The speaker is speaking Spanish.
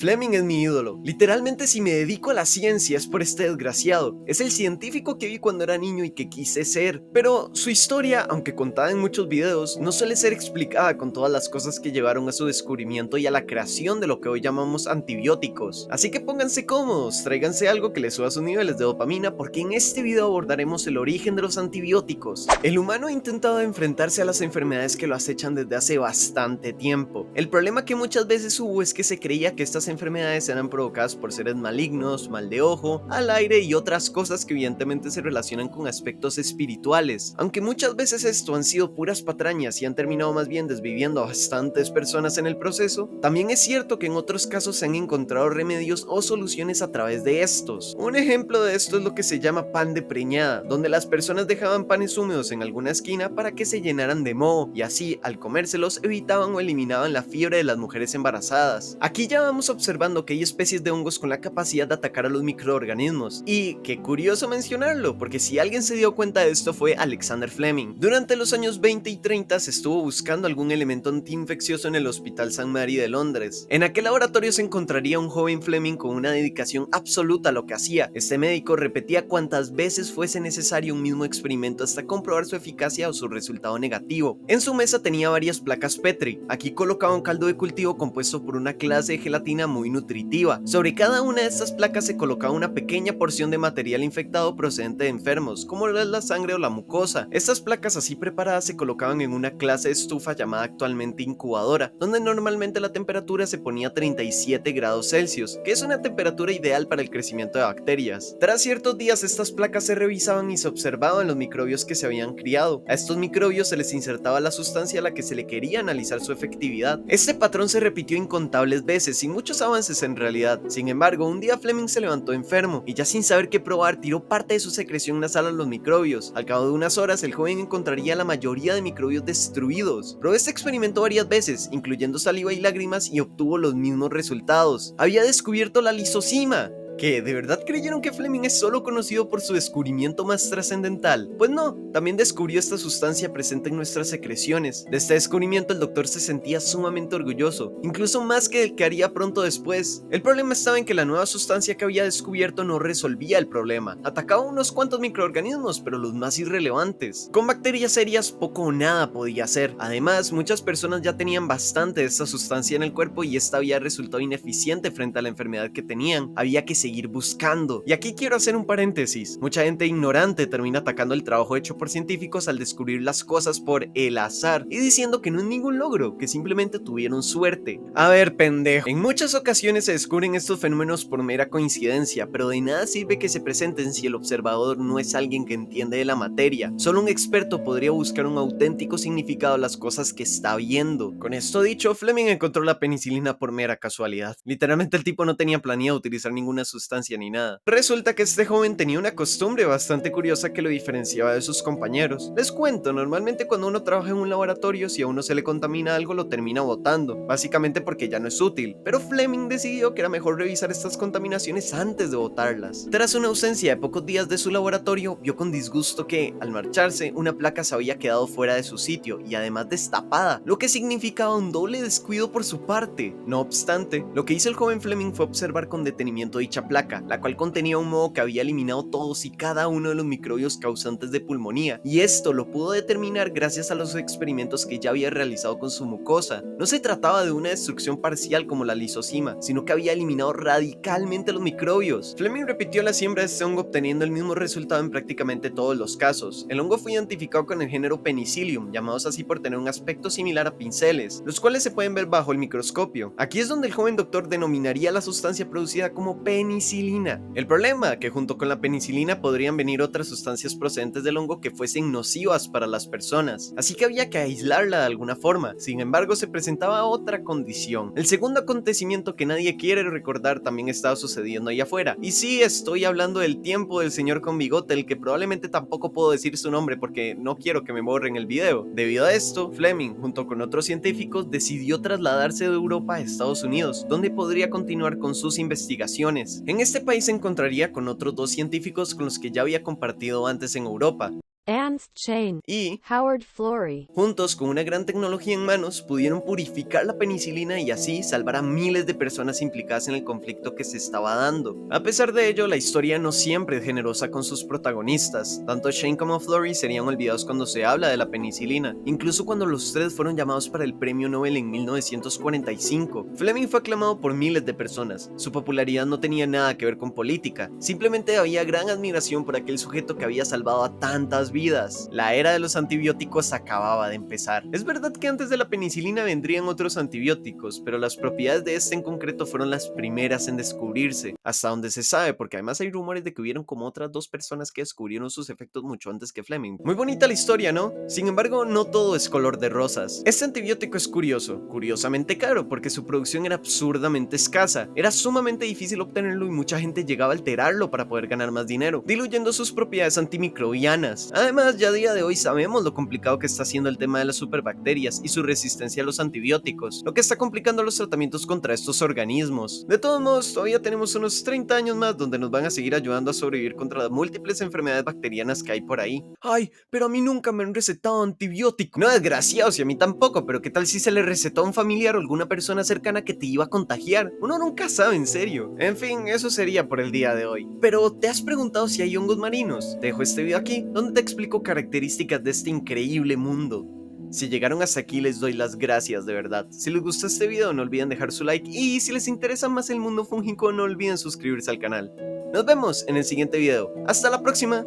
Fleming es mi ídolo. Literalmente si me dedico a la ciencia es por este desgraciado. Es el científico que vi cuando era niño y que quise ser. Pero su historia, aunque contada en muchos videos, no suele ser explicada con todas las cosas que llevaron a su descubrimiento y a la creación de lo que hoy llamamos antibióticos. Así que pónganse cómodos, tráiganse algo que les suba sus niveles de dopamina porque en este video abordaremos el origen de los antibióticos. El humano ha intentado enfrentarse a las enfermedades que lo acechan desde hace bastante tiempo. El problema que muchas veces hubo es que se creía que estas enfermedades eran provocadas por seres malignos, mal de ojo, al aire y otras cosas que evidentemente se relacionan con aspectos espirituales. Aunque muchas veces esto han sido puras patrañas y han terminado más bien desviviendo a bastantes personas en el proceso, también es cierto que en otros casos se han encontrado remedios o soluciones a través de estos. Un ejemplo de esto es lo que se llama pan de preñada, donde las personas dejaban panes húmedos en alguna esquina para que se llenaran de moho y así al comérselos evitaban o eliminaban la fiebre de las mujeres embarazadas. Aquí ya vamos observando que hay especies de hongos con la capacidad de atacar a los microorganismos y qué curioso mencionarlo porque si alguien se dio cuenta de esto fue Alexander Fleming. Durante los años 20 y 30 se estuvo buscando algún elemento antiinfeccioso en el Hospital St. Mary de Londres. En aquel laboratorio se encontraría un joven Fleming con una dedicación absoluta a lo que hacía. Este médico repetía cuantas veces fuese necesario un mismo experimento hasta comprobar su eficacia o su resultado negativo. En su mesa tenía varias placas Petri. Aquí colocaba un caldo de cultivo compuesto por una clase de gelatina muy nutritiva. Sobre cada una de estas placas se colocaba una pequeña porción de material infectado procedente de enfermos, como lo es la sangre o la mucosa. Estas placas así preparadas se colocaban en una clase de estufa llamada actualmente incubadora, donde normalmente la temperatura se ponía a 37 grados Celsius, que es una temperatura ideal para el crecimiento de bacterias. Tras ciertos días estas placas se revisaban y se observaban los microbios que se habían criado. A estos microbios se les insertaba la sustancia a la que se le quería analizar su efectividad. Este patrón se repitió incontables veces, sin muchos avances en realidad. Sin embargo, un día Fleming se levantó enfermo y ya sin saber qué probar tiró parte de su secreción nasal a los microbios. Al cabo de unas horas el joven encontraría la mayoría de microbios destruidos. Probó este experimento varias veces, incluyendo saliva y lágrimas, y obtuvo los mismos resultados. Había descubierto la lisocima. ¿Qué? ¿De verdad creyeron que Fleming es solo conocido por su descubrimiento más trascendental? Pues no, también descubrió esta sustancia presente en nuestras secreciones. De este descubrimiento el doctor se sentía sumamente orgulloso, incluso más que el que haría pronto después. El problema estaba en que la nueva sustancia que había descubierto no resolvía el problema. Atacaba unos cuantos microorganismos, pero los más irrelevantes. Con bacterias serias poco o nada podía hacer. Además, muchas personas ya tenían bastante de esta sustancia en el cuerpo y esta había resultado ineficiente frente a la enfermedad que tenían. Había que seguir buscando. Y aquí quiero hacer un paréntesis. Mucha gente ignorante termina atacando el trabajo hecho por científicos al descubrir las cosas por el azar y diciendo que no es ningún logro, que simplemente tuvieron suerte. A ver, pendejo. En muchas ocasiones se descubren estos fenómenos por mera coincidencia, pero de nada sirve que se presenten si el observador no es alguien que entiende de la materia. Solo un experto podría buscar un auténtico significado a las cosas que está viendo. Con esto dicho, Fleming encontró la penicilina por mera casualidad. Literalmente el tipo no tenía planeado utilizar ninguna sustancia ni nada. Resulta que este joven tenía una costumbre bastante curiosa que lo diferenciaba de sus compañeros. Les cuento, normalmente cuando uno trabaja en un laboratorio, si a uno se le contamina algo lo termina botando, básicamente porque ya no es útil, pero Fleming decidió que era mejor revisar estas contaminaciones antes de botarlas. Tras una ausencia de pocos días de su laboratorio, vio con disgusto que, al marcharse, una placa se había quedado fuera de su sitio y además destapada, lo que significaba un doble descuido por su parte. No obstante, lo que hizo el joven Fleming fue observar con detenimiento dicha placa, la cual contenía un moho que había eliminado todos y cada uno de los microbios causantes de pulmonía, y esto lo pudo determinar gracias a los experimentos que ya había realizado con su mucosa. No se trataba de una destrucción parcial como la lisocima, sino que había eliminado radicalmente los microbios. Fleming repitió la siembra de este hongo obteniendo el mismo resultado en prácticamente todos los casos. El hongo fue identificado con el género Penicillium, llamados así por tener un aspecto similar a pinceles, los cuales se pueden ver bajo el microscopio. Aquí es donde el joven doctor denominaría la sustancia producida como penicilina. El problema, que junto con la penicilina podrían venir otras sustancias procedentes del hongo que fuesen nocivas para las personas, así que había que aislarla de alguna forma. Sin embargo, se presentaba otra condición. El segundo acontecimiento que nadie quiere recordar también estaba sucediendo allá afuera, y sí, estoy hablando del tiempo del señor con bigote, el que probablemente tampoco puedo decir su nombre porque no quiero que me borren el video. Debido a esto, Fleming, junto con otros científicos, decidió trasladarse de Europa a Estados Unidos, donde podría continuar con sus investigaciones. En este país se encontraría con otros dos científicos con los que ya había compartido antes en Europa. Ernst Chain, y Howard Florey. juntos, con una gran tecnología en manos, pudieron purificar la penicilina y así salvar a miles de personas implicadas en el conflicto que se estaba dando. A pesar de ello, la historia no siempre es generosa con sus protagonistas. Tanto Shane como Florey serían olvidados cuando se habla de la penicilina, incluso cuando los tres fueron llamados para el premio Nobel en 1945. Fleming fue aclamado por miles de personas. Su popularidad no tenía nada que ver con política, simplemente había gran admiración por aquel sujeto que había salvado a tantas vidas. La era de los antibióticos acababa de empezar. Es verdad que antes de la penicilina vendrían otros antibióticos, pero las propiedades de este en concreto fueron las primeras en descubrirse, hasta donde se sabe, porque además hay rumores de que hubieron como otras dos personas que descubrieron sus efectos mucho antes que Fleming. Muy bonita la historia, ¿no? Sin embargo, no todo es color de rosas. Este antibiótico es curioso, curiosamente caro, porque su producción era absurdamente escasa. Era sumamente difícil obtenerlo y mucha gente llegaba a alterarlo para poder ganar más dinero, diluyendo sus propiedades antimicrobianas. Además, ya a día de hoy sabemos lo complicado que está siendo el tema de las superbacterias y su resistencia a los antibióticos, lo que está complicando los tratamientos contra estos organismos. De todos modos, todavía tenemos unos 30 años más donde nos van a seguir ayudando a sobrevivir contra las múltiples enfermedades bacterianas que hay por ahí. Ay, pero a mí nunca me han recetado antibiótico. No, desgraciados, y a mí tampoco, pero ¿qué tal si se le recetó a un familiar o alguna persona cercana que te iba a contagiar? Uno nunca sabe, en serio. En fin, eso sería por el día de hoy. Pero, ¿te has preguntado si hay hongos marinos? Te dejo este video aquí, donde te explico características de este increíble mundo. Si llegaron hasta aquí, les doy las gracias, de verdad. Si les gustó este video, no olviden dejar su like, y si les interesa más el mundo fúngico, no olviden suscribirse al canal. Nos vemos en el siguiente video. ¡Hasta la próxima!